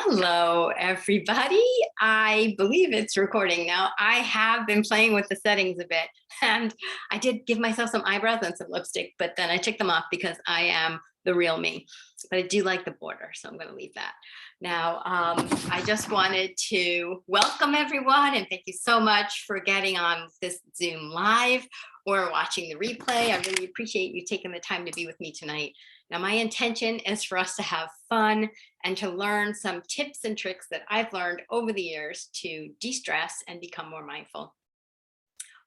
Hello, everybody. I believe it's recording now. I have been playing with the settings a bit, and I did give myself some eyebrows and some lipstick, but then I took them off because I am the real me. But I do like the border, so I'm going to leave that. Now, I just wanted to welcome everyone and thank you so much for getting on this Zoom live or watching the replay. I really appreciate you taking the time to be with me tonight. Now, my intention is for us to have fun and to learn some tips and tricks that I've learned over the years to de-stress and become more mindful.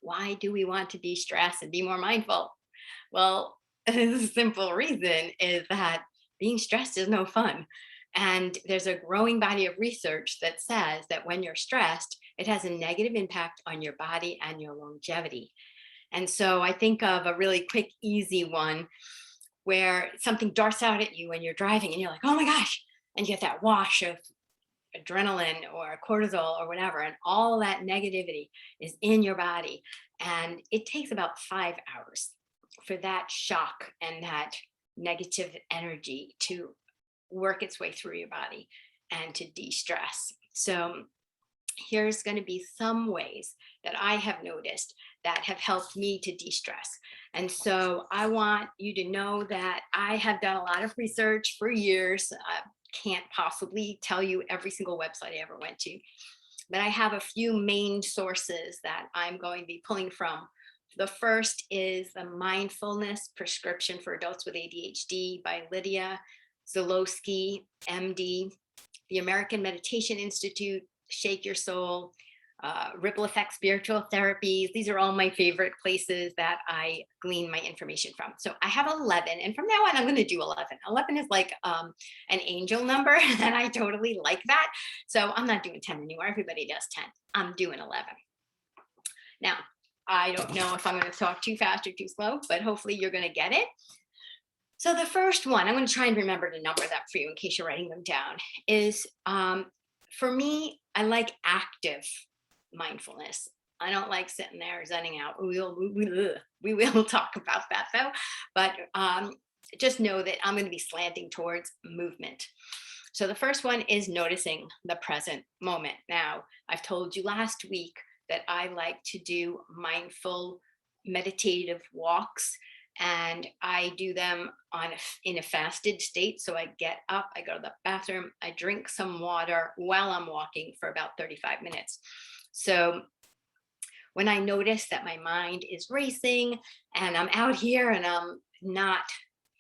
Why do we want to de-stress and be more mindful? Well, the simple reason is that being stressed is no fun. And there's a growing body of research that says that when you're stressed, it has a negative impact on your body and your longevity. And so I think of a really quick, easy one where something darts out at you when you're driving and you're like, oh my gosh, and you get that wash of adrenaline or cortisol or whatever, and all that negativity is in your body. And it takes about 5 hours for that shock and that negative energy to work its way through your body and to de-stress. So here's going to be some ways that I have noticed that have helped me to de-stress. And so I want you to know that I have done a lot of research for years. I can't possibly tell you every single website I ever went to, but I have a few main sources that I'm going to be pulling from. The first is the Mindfulness Prescription for Adults with ADHD by Lydia Zalowski, MD, the American Meditation Institute, Shake Your Soul, Ripple Effect Spiritual Therapies. These are all my favorite places that I glean my information from. So I have 11, and from now on, I'm going to do 11. 11 is like an angel number, and I totally like that. So I'm not doing 10 anymore. Everybody does 10. I'm doing 11. Now, I don't know if I'm going to talk too fast or too slow, but hopefully you're going to get it. So the first one, I'm going to try and remember to number that for you in case you're writing them down, is for me, I like active mindfulness. I don't like sitting there zenning out. We will talk about that though, but just know that I'm going to be slanting towards movement. So the first one is noticing the present moment. Now, I've told you last week that I like to do mindful meditative walks, and I do them in a fasted state. So I get up, I go to the bathroom, I drink some water while I'm walking for about 35 minutes. So when I notice that my mind is racing and I'm out here and I'm not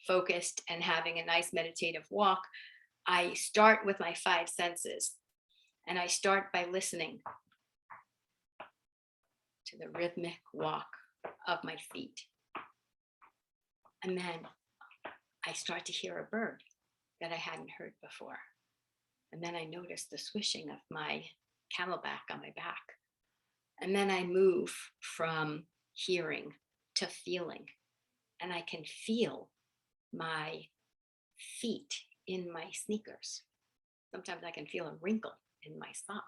focused and having a nice meditative walk, I start with my 5 senses. And I start by listening to the rhythmic walk of my feet. And then I start to hear a bird that I hadn't heard before. And then I notice the swishing of my camelback on my back. And then I move from hearing to feeling. And I can feel my feet in my sneakers. Sometimes I can feel a wrinkle in my sock.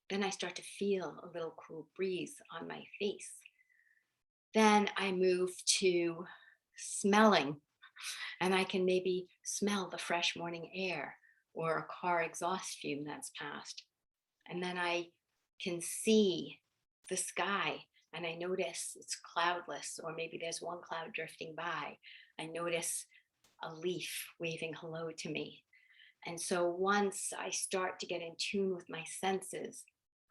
Then I start to feel a little cool breeze on my face. Then I move to smelling, and I can maybe smell the fresh morning air or a car exhaust fume that's passed. And then I can see the sky and I notice it's cloudless, or maybe there's one cloud drifting by. I notice a leaf waving hello to me. And so once I start to get in tune with my senses,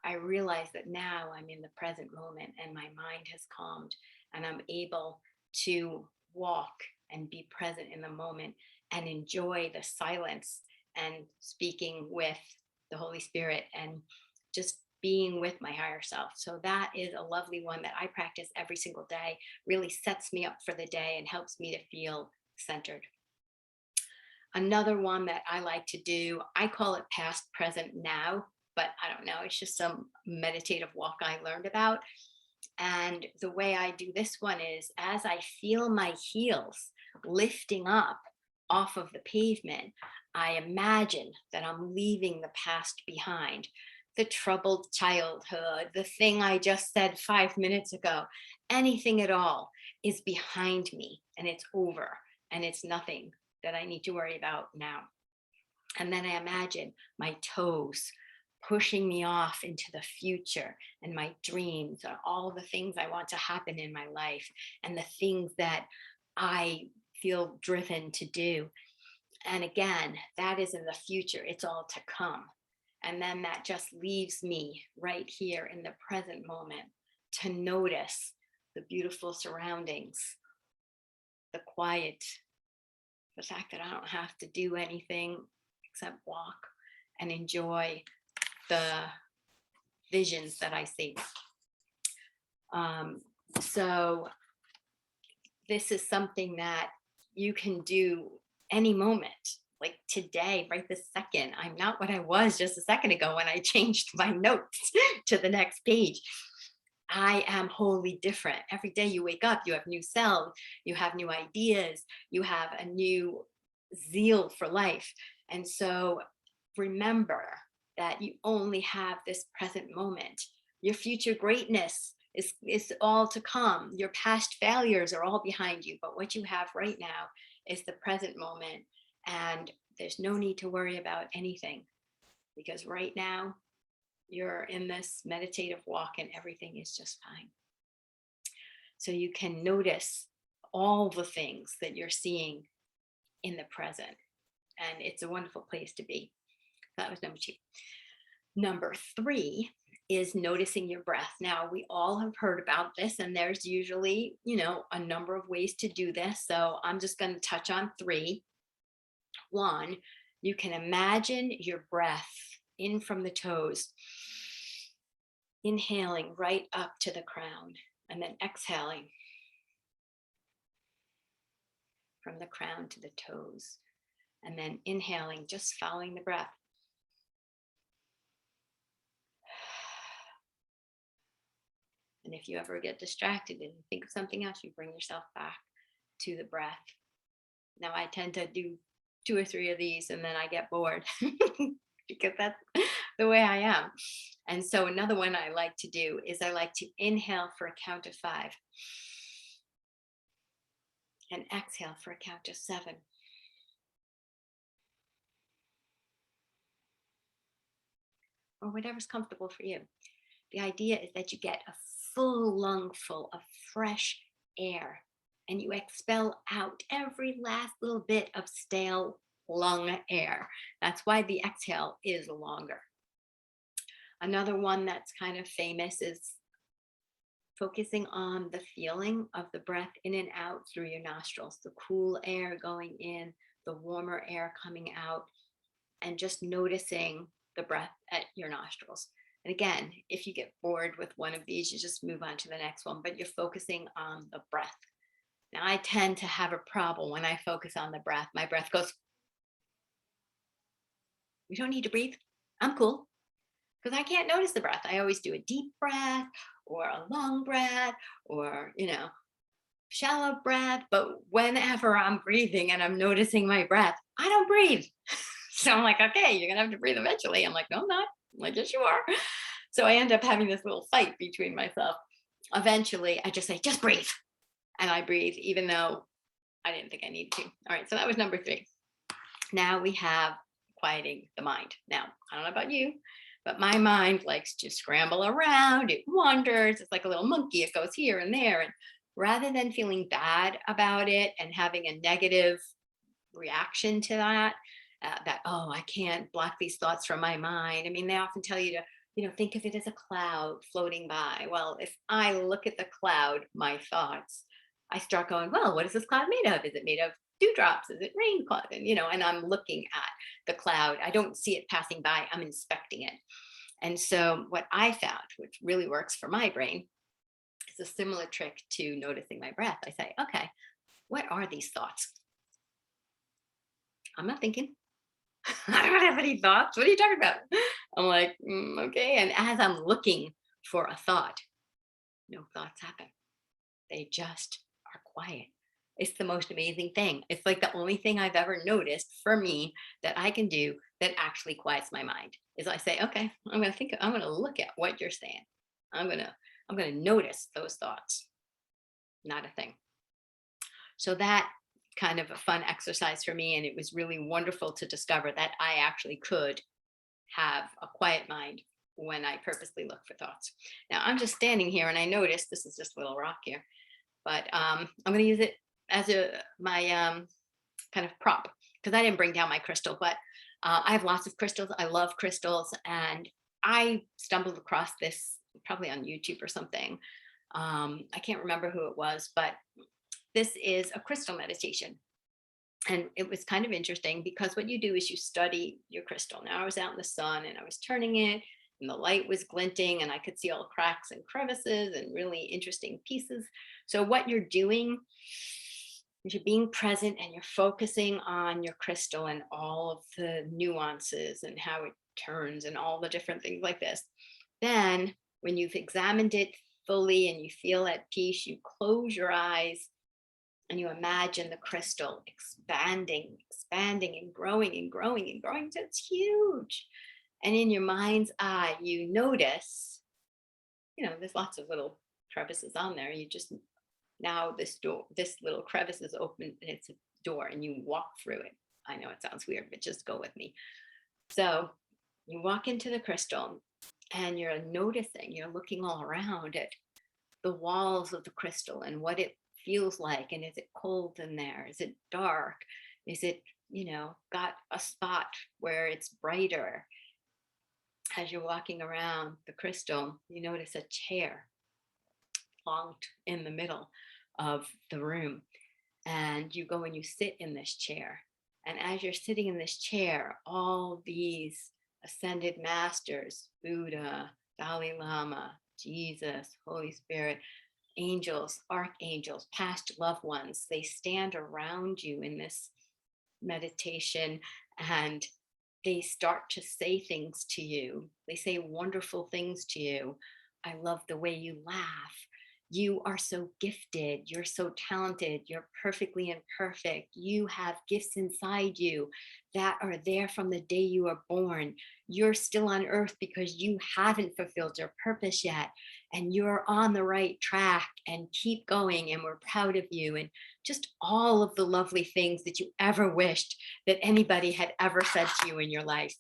I realize that now I'm in the present moment and my mind has calmed and I'm able to walk and be present in the moment and enjoy the silence and speaking with the Holy Spirit and just being with my higher self. So that is a lovely one that I practice every single day, really sets me up for the day and helps me to feel centered. Another one that I like to do, I call it past, present, now, but I don't know, it's just some meditative walk I learned about. And the way I do this one is as I feel my heels lifting up off of the pavement, I imagine that I'm leaving the past behind. The troubled childhood, the thing I just said 5 minutes ago, anything at all is behind me and it's over and it's nothing that I need to worry about now. And then I imagine my toes pushing me off into the future and my dreams, or all the things I want to happen in my life, and the things that I feel driven to do. And again, that is in the future, it's all to come. And then that just leaves me right here in the present moment to notice the beautiful surroundings, the quiet, the fact that I don't have to do anything except walk and enjoy the visions that I see. So this is something that you can do any moment, like today, right this second. I'm not what I was just a second ago when I changed my notes to the next page. I am wholly different. Every day you wake up, you have new selves, you have new ideas, you have a new zeal for life. And so remember that you only have this present moment. Your future greatness is all to come. Your past failures are all behind you, but what you have right now is the present moment. And there's no need to worry about anything, because right now you're in this meditative walk and everything is just fine. So you can notice all the things that you're seeing in the present. And it's a wonderful place to be. That was number 2. Number 3 is noticing your breath. Now, we all have heard about this, and there's usually, a number of ways to do this. So I'm just going to touch on 3. 1, you can imagine your breath in from the toes, inhaling right up to the crown, and then exhaling from the crown to the toes, and then inhaling, just following the breath. And if you ever get distracted and think of something else, you bring yourself back to the breath. Now, I tend to do 2 or 3 of these and then I get bored because that's the way I am. And so another one I like to do is I like to inhale for a count of 5 and exhale for a count of 7. Or whatever's comfortable for you. The idea is that you get a full lungful of fresh air and you expel out every last little bit of stale lung air. That's why the exhale is longer. Another one that's kind of famous is focusing on the feeling of the breath in and out through your nostrils, the cool air going in, the warmer air coming out, and just noticing the breath at your nostrils. And again, if you get bored with one of these, you just move on to the next one, but you're focusing on the breath. Now, I tend to have a problem when I focus on the breath. My breath goes, we don't need to breathe. I'm cool. Because I can't notice the breath. I always do a deep breath or a long breath or, shallow breath. But whenever I'm breathing and I'm noticing my breath, I don't breathe. So I'm like, okay, you're going to have to breathe eventually. I'm like, no, I'm not. I'm like, yes, you are. So I end up having this little fight between myself. Eventually, I just say, just breathe. And I breathe, even though I didn't think I needed to. All right, so that was number 3. Now we have quieting the mind. Now, I don't know about you, but my mind likes to scramble around. It wanders. It's like a little monkey. It goes here and there. And rather than feeling bad about it and having a negative reaction to that, oh, I can't block these thoughts from my mind. I mean, they often tell you to, think of it as a cloud floating by. Well, if I look at the cloud, my thoughts, I start going, well, what is this cloud made of? Is it made of dewdrops? Is it rain cloud? And I'm looking at the cloud. I don't see it passing by. I'm inspecting it. And so what I found, which really works for my brain, is a similar trick to noticing my breath. I say, okay, what are these thoughts? I'm not thinking. I don't have any thoughts. What are you talking about? I'm like, okay. And as I'm looking for a thought, no thoughts happen. They just are quiet. It's the most amazing thing. It's like the only thing I've ever noticed for me that I can do that actually quiets my mind is I say, okay, I'm going to look at what you're saying. I'm going to notice those thoughts. Not a thing. So that kind of a fun exercise for me. And it was really wonderful to discover that I actually could have a quiet mind when I purposely look for thoughts. Now I'm just standing here and I noticed this is just a little rock here, but I'm going to use it as my kind of prop because I didn't bring down my crystal, but I have lots of crystals. I love crystals, and I stumbled across this probably on YouTube or something. I can't remember who it was, but this is a crystal meditation. And it was kind of interesting because what you do is you study your crystal. Now I was out in the sun and I was turning it and the light was glinting and I could see all the cracks and crevices and really interesting pieces. So what you're doing is you're being present and you're focusing on your crystal and all of the nuances and how it turns and all the different things like this. Then when you've examined it fully and you feel at peace, you close your eyes and you imagine the crystal expanding, expanding and growing and growing and growing. So it's huge. And in your mind's eye, you notice, there's lots of little crevices on there. You just, now this little crevice is open and it's a door and you walk through it. I know it sounds weird, but just go with me. So you walk into the crystal and you're noticing, you're looking all around at the walls of the crystal and what it feels like. And is it cold in there? Is it dark? Is it, got a spot where it's brighter? As you're walking around the crystal, you notice a chair plonked in the middle of the room. And you go and you sit in this chair. And as you're sitting in this chair, all these ascended masters, Buddha, Dalai Lama, Jesus, Holy Spirit, angels, archangels, past loved ones, they stand around you in this meditation and they start to say things to you. They say wonderful things to you. I love the way you laugh. You are so gifted. You're so talented. You're perfectly imperfect. You have gifts inside you that are there from the day you were born. You're still on earth because you haven't fulfilled your purpose yet. And you're on the right track, and keep going. And we're proud of you. And just all of the lovely things that you ever wished that anybody had ever said to you in your life.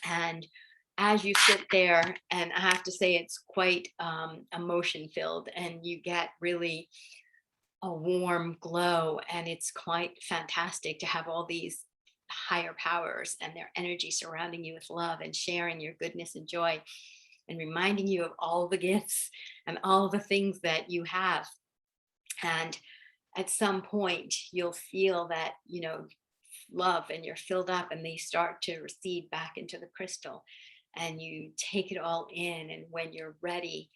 And as you sit there, and I have to say it's quite emotion filled, and you get really a warm glow, and it's quite fantastic to have all these higher powers and their energy surrounding you with love and sharing your goodness and joy and reminding you of all the gifts and all the things that you have. And at some point you'll feel that, love, and you're filled up, and they start to recede back into the crystal. And you take it all in. And when you're ready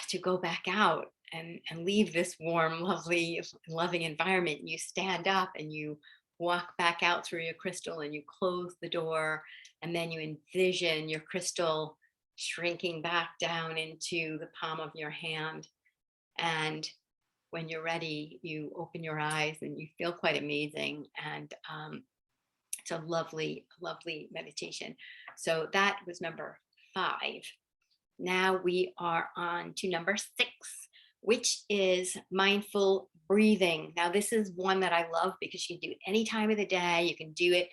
to go back out and leave this warm, lovely, loving environment, you stand up and you walk back out through your crystal and you close the door. And then you envision your crystal shrinking back down into the palm of your hand. And when you're ready, you open your eyes and you feel quite amazing. And it's a lovely, lovely meditation. So that was number 5. Now we are on to number 6, which is mindful breathing. Now this is one that I love because you can do it any time of the day. You can do it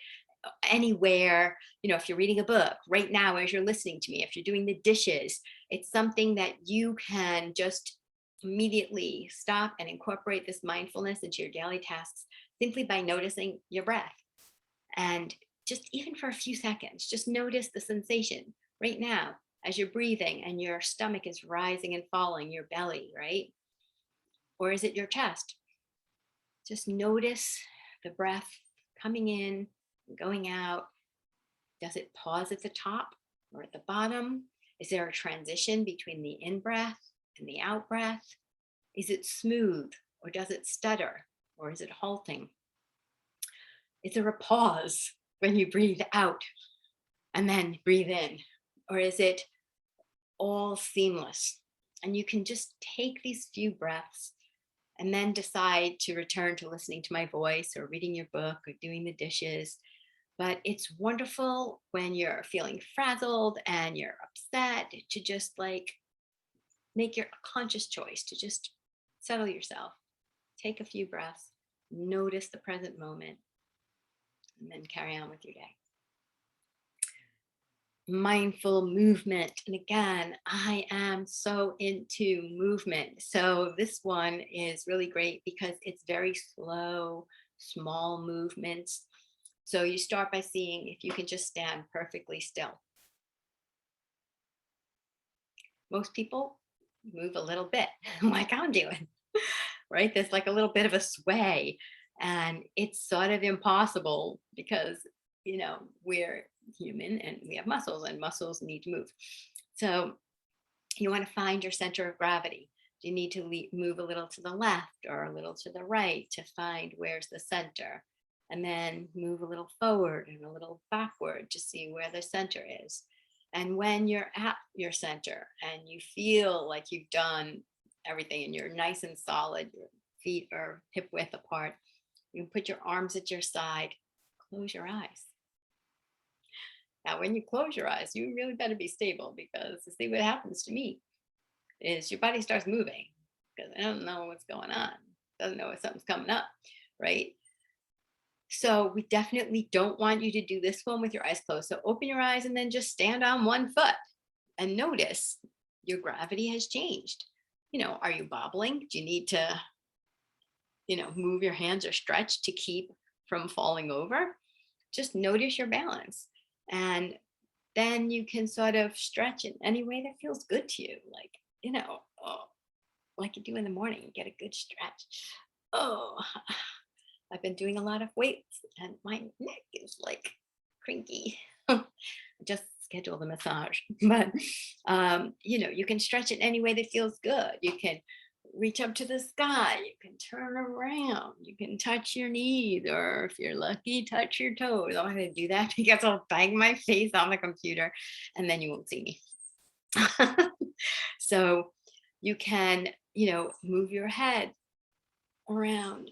anywhere. If you're reading a book right now, as you're listening to me, if you're doing the dishes, it's something that you can just immediately stop and incorporate this mindfulness into your daily tasks simply by noticing your breath. And just even for a few seconds, just notice the sensation right now as you're breathing and your stomach is rising and falling, your belly, right? Or is it your chest? Just notice the breath coming in and going out. Does it pause at the top or at the bottom? Is there a transition between the in-breath and the out-breath? Is it smooth, or does it stutter, or is it halting? Is there a pause when you breathe out and then breathe in? Or is it all seamless? And you can just take these few breaths and then decide to return to listening to my voice or reading your book or doing the dishes. But it's wonderful when you're feeling frazzled and you're upset to just make your conscious choice to just settle yourself. Take a few breaths Notice the present moment and then carry on with your day. Mindful movement. And again, I am so into movement. So this one is really great because it's very slow, small movements. So you start by seeing if you can just stand perfectly still. Most people move a little bit like I'm doing, right? There's like a little bit of a sway, and it's sort of impossible because, we're human and we have muscles, and muscles need to move. So you want to find your center of gravity. You need to move a little to the left or a little to the right to find where's the center. And then move a little forward and a little backward to see where the center is. And when you're at your center and you feel like you've done everything and you're nice and solid, your feet are hip width apart, you can put your arms at your side, close your eyes. Now, when you close your eyes, you really better be stable, because to see what happens to me is your body starts moving because I don't know what's going on. Doesn't know if something's coming up, right? So we definitely don't want you to do this one with your eyes closed. So open your eyes and then just stand on one foot and notice your gravity has changed. Are you bobbling? Do you need to, move your hands or stretch to keep from falling over? Just notice your balance. And then you can sort of stretch in any way that feels good to you. Like, oh, like you do in the morning, you get a good stretch. Oh, I've been doing a lot of weights and my neck is like cranky. Just schedule the massage. But, you can stretch it any way that feels good. You can reach up to the sky. You can turn around. You can touch your knees, or if you're lucky, touch your toes. I'm not going to do that because I'll bang my face on the computer and then you won't see me. So you can, move your head around.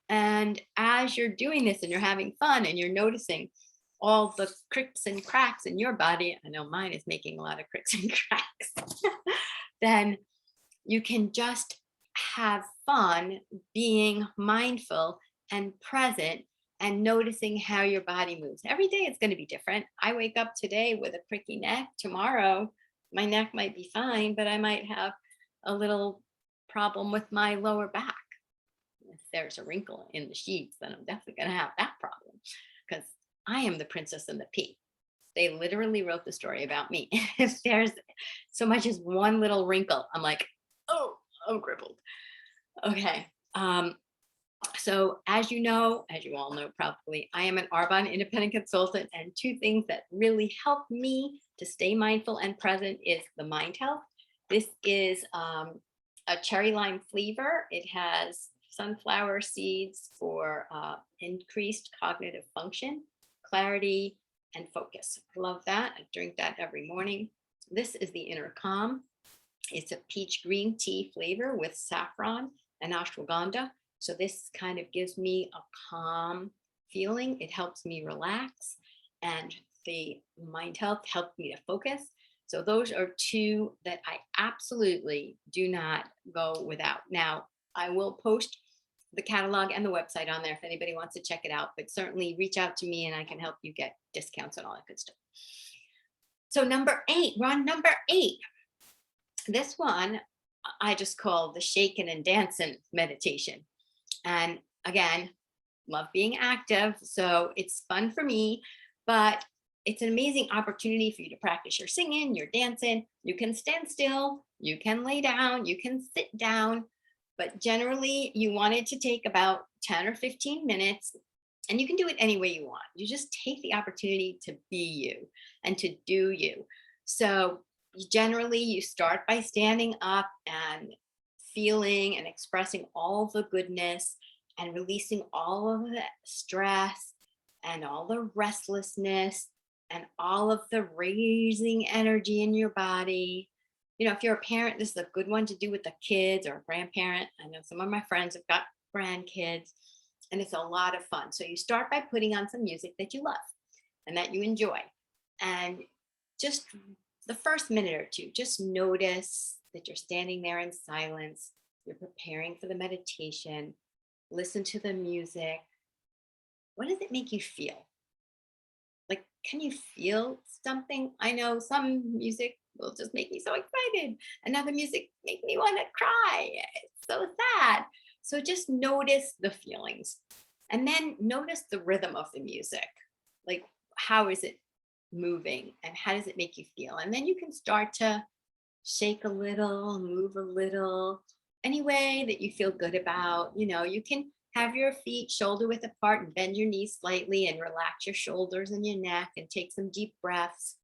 And as you're doing this and you're having fun and you're noticing all the cricks and cracks in your body, I know mine is making a lot of cricks and cracks, then you can just have fun being mindful and present and noticing how your body moves. Every day it's going to be different. I wake up today with a cricky neck. Tomorrow, my neck might be fine, but I might have a little problem with my lower back. If there's a wrinkle in the sheets, then I'm definitely going to have that problem, because I am the princess and the pea. They literally wrote the story about me. If there's so much as one little wrinkle, I'm like, oh, I'm crippled. Okay. So as you all know probably, I am an Arbonne independent consultant, and two things that really help me to stay mindful and present is the Mind Health. This is a cherry lime flavor. It has sunflower seeds for increased cognitive function, clarity, and focus. I love that. I drink that every morning. This is the Inner Calm. It's a peach green tea flavor with saffron and ashwagandha. So this kind of gives me a calm feeling. It helps me relax, and the Mind Health helps me to focus. So those are two that I absolutely do not go without. Now, I will post the catalog and the website on there if anybody wants to check it out, but certainly reach out to me and I can help you get discounts and all that good stuff. So number 8, we're on number 8. This one I just call the shaking and dancing meditation. And again, love being active. So it's fun for me, but it's an amazing opportunity for you to practice your singing, your dancing. You can stand still, you can lay down, you can sit down, but generally you want it to take about 10 or 15 minutes, and you can do it any way you want. You just take the opportunity to be you and to do you. So generally you start by standing up and feeling and expressing all the goodness and releasing all of the stress and all the restlessness and all of the raising energy in your body. If you're a parent, this is a good one to do with the kids, or a grandparent. I know some of my friends have got grandkids, and it's a lot of fun. So you start by putting on some music that you love and that you enjoy. And just the first minute or two, just notice that you're standing there in silence. You're preparing for the meditation. listen to the music. What does it make you feel? Like, can you feel something? I know some music will just make me so excited. Another music make me want to cry. It's so sad. So just notice the feelings and then notice the rhythm of the music. Like, how is it moving and how does it make you feel? And then you can start to shake a little, move a little, any way that you feel good about. You can have your feet shoulder width apart and bend your knees slightly and relax your shoulders and your neck and take some deep breaths.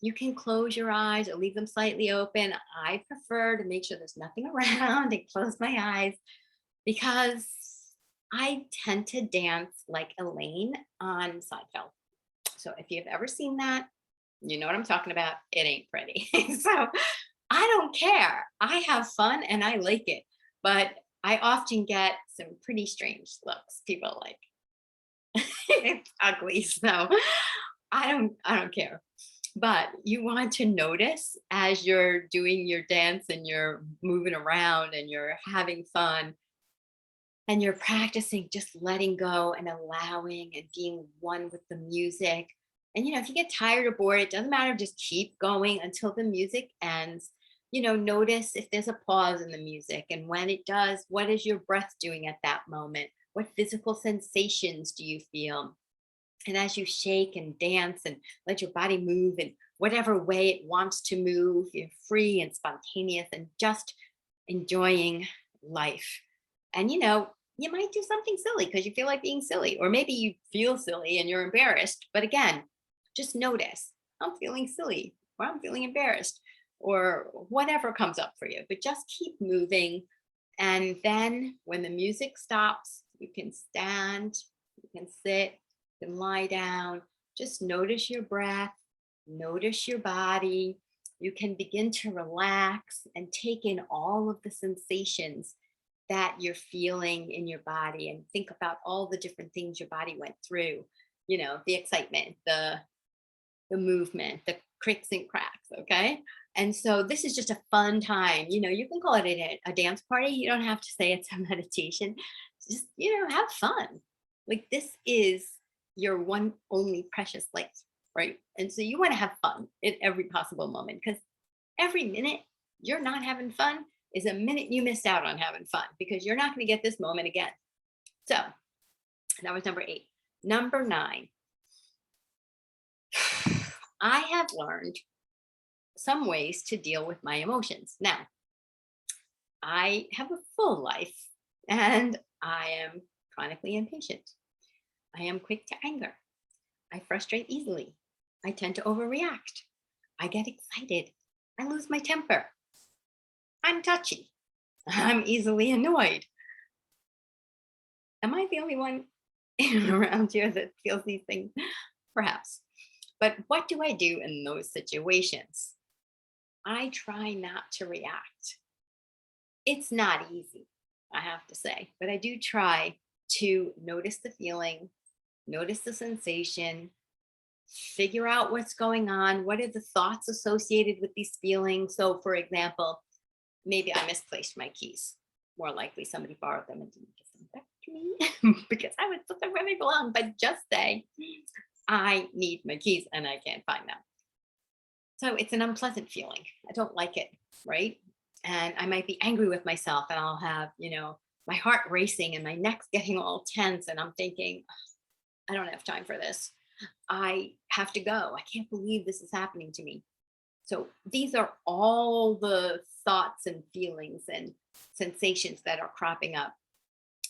You can close your eyes or leave them slightly open. I prefer to make sure there's nothing around and close my eyes because I tend to dance like Elaine on Seinfeld. So if you've ever seen that, you know what I'm talking about. It ain't pretty. So I don't care. I have fun and I like it. But I often get some pretty strange looks. People are like, it's ugly. So I don't care. But you want to notice as you're doing your dance and you're moving around and you're having fun and you're practicing just letting go and allowing and being one with the music. And if you get tired or bored, it doesn't matter, just keep going until the music ends. Notice if there's a pause in the music, and when it does, what is your breath doing at that moment? What physical sensations do you feel? And as you shake and dance and let your body move in whatever way it wants to move, you're free and spontaneous and just enjoying life. And you might do something silly because you feel like being silly, or maybe you feel silly and you're embarrassed. But again, just notice, I'm feeling silly, or I'm feeling embarrassed, or whatever comes up for you. But just keep moving. And then when the music stops, you can stand, you can sit, you can lie down. Just notice your breath, notice your body. You can begin to relax and take in all of the sensations that you're feeling in your body, and think about all the different things your body went through, the excitement, the movement, the cricks and cracks. Okay. And so this is just a fun time. You can call it a dance party. You don't have to say it's a meditation. Just, have fun. Like, this is your one only precious life, right? And so you want to have fun in every possible moment, because every minute you're not having fun is a minute you missed out on having fun, because you're not going to get this moment again. So that was number 8. Number 9, I have learned some ways to deal with my emotions. Now, I have a full life and I am chronically impatient. I am quick to anger. I frustrate easily. I tend to overreact. I get excited. I lose my temper. I'm touchy. I'm easily annoyed. Am I the only one around here that feels these things? Perhaps. But what do I do in those situations? I try not to react. It's not easy, I have to say, but I do try to notice the feeling, notice the sensation, figure out what's going on. What are the thoughts associated with these feelings? So, for example, maybe I misplaced my keys. More likely somebody borrowed them and didn't give them back to me because I would put them where they belong. But just say, I need my keys and I can't find them. So it's an unpleasant feeling. I don't like it, right? And I might be angry with myself, and I'll have, my heart racing and my neck's getting all tense. And I'm thinking, I don't have time for this. I have to go. I can't believe this is happening to me. So these are all the thoughts and feelings and sensations that are cropping up.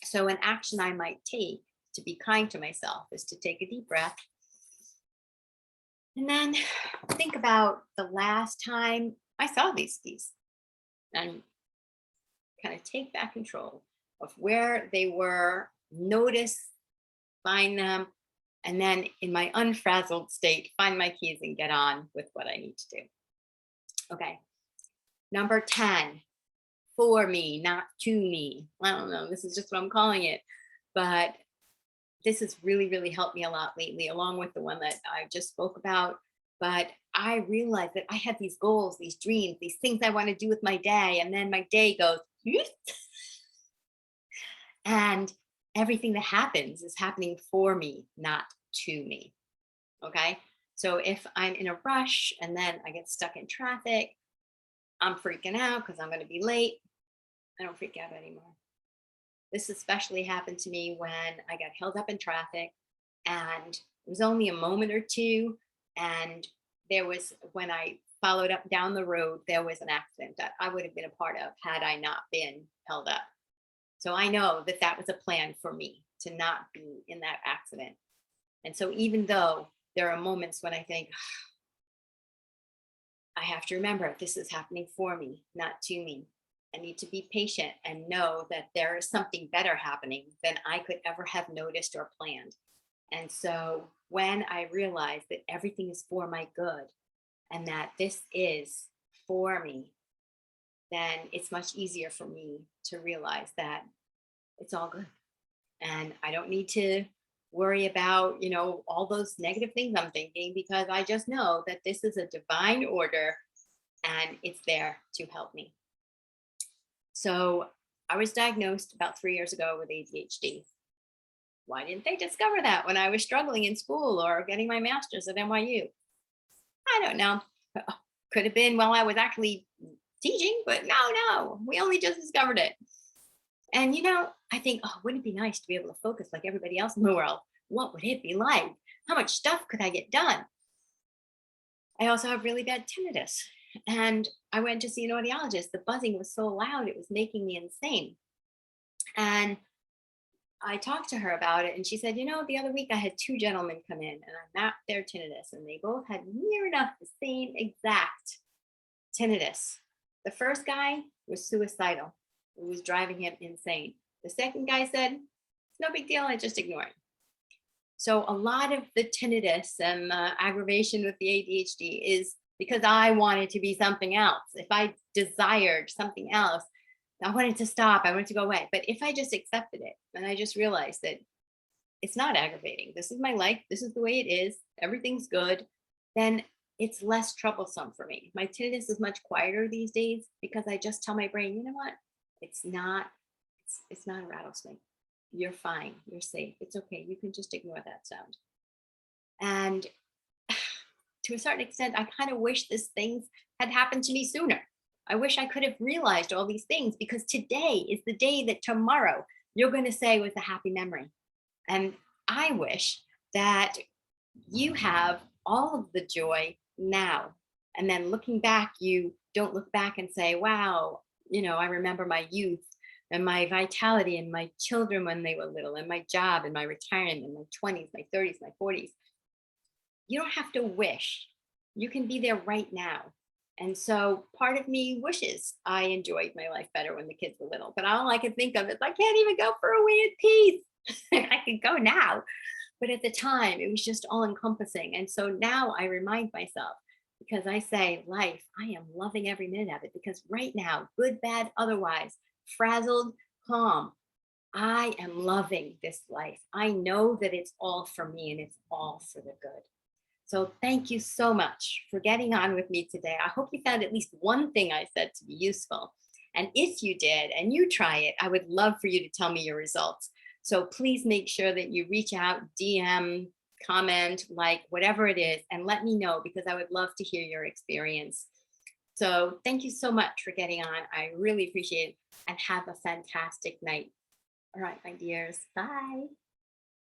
So an action I might take to be kind to myself is to take a deep breath and then think about the last time I saw these keys, and kind of take back control of where they were, notice, find them, and then in my unfrazzled state, find my keys and get on with what I need to do. Okay. Number 10, for me, not to me. I don't know. This is just what I'm calling it. But this has really, really helped me a lot lately, along with the one that I just spoke about. But I realized that I have these goals, these dreams, these things I want to do with my day. And then my day goes, And everything that happens is happening for me, not to me. Okay. So if I'm in a rush and then I get stuck in traffic, I'm freaking out because I'm going to be late. I don't freak out anymore. This especially happened to me when I got held up in traffic, and it was only a moment or two. And there was, when I followed up down the road, there was an accident that I would have been a part of had I not been held up. So I know that that was a plan for me to not be in that accident. And so even though there are moments when I think, I have to remember this is happening for me, not to me. I need to be patient and know that there is something better happening than I could ever have noticed or planned. And so when I realize that everything is for my good and that this is for me, then it's much easier for me to realize that it's all good. And I don't need to worry about, all those negative things I'm thinking, because I just know that this is a divine order and it's there to help me. So I was diagnosed about 3 years ago with ADHD. Why didn't they discover that when I was struggling in school or getting my master's at NYU? I don't know. Could have been while I was actually teaching, but no, we only just discovered it. And I think, oh, wouldn't it be nice to be able to focus like everybody else in the world? What would it be like? How much stuff could I get done? I also have really bad tinnitus. And I went to see an audiologist. The buzzing was so loud, it was making me insane. And I talked to her about it, and she said, the other week I had two gentlemen come in and I mapped their tinnitus, and they both had near enough the same exact tinnitus. The first guy was suicidal. It was driving him insane. The second guy said, it's no big deal, I just ignore it. So a lot of the tinnitus and the aggravation with the ADHD is because I wanted to be something else. If I desired something else, I wanted to stop, I wanted to go away. But if I just accepted it and I just realized that it's not aggravating, this is my life, this is the way it is, everything's good, then it's less troublesome for me. My tinnitus is much quieter these days because I just tell my brain, you know what? It's not a rattlesnake. You're fine. You're safe. It's okay. You can just ignore that sound. And to a certain extent, I kind of wish these things had happened to me sooner. I wish I could have realized all these things, because today is the day that tomorrow you're going to say was a happy memory. And I wish that you have all of the joy now. And then looking back, you don't look back and say, wow, I remember my youth and my vitality and my children when they were little and my job and my retirement and my 20s, my 30s, my 40s. You don't have to wish. You can be there right now. And so part of me wishes I enjoyed my life better when the kids were little, but all I can think of is I can't even go for a wee in peace. I can go now. But at the time, it was just all encompassing. And so now I remind myself, because I say, life, I am loving every minute of it, because right now, good, bad, otherwise, frazzled, calm, I am loving this life. I know that it's all for me and it's all for the good. So thank you so much for getting on with me today. I hope you found at least one thing I said to be useful. And if you did and you try it, I would love for you to tell me your results. So please make sure that you reach out, DM, comment, like, whatever it is, and let me know, because I would love to hear your experience. So thank you so much for getting on. I really appreciate it, and have a fantastic night. All right, my dears. Bye.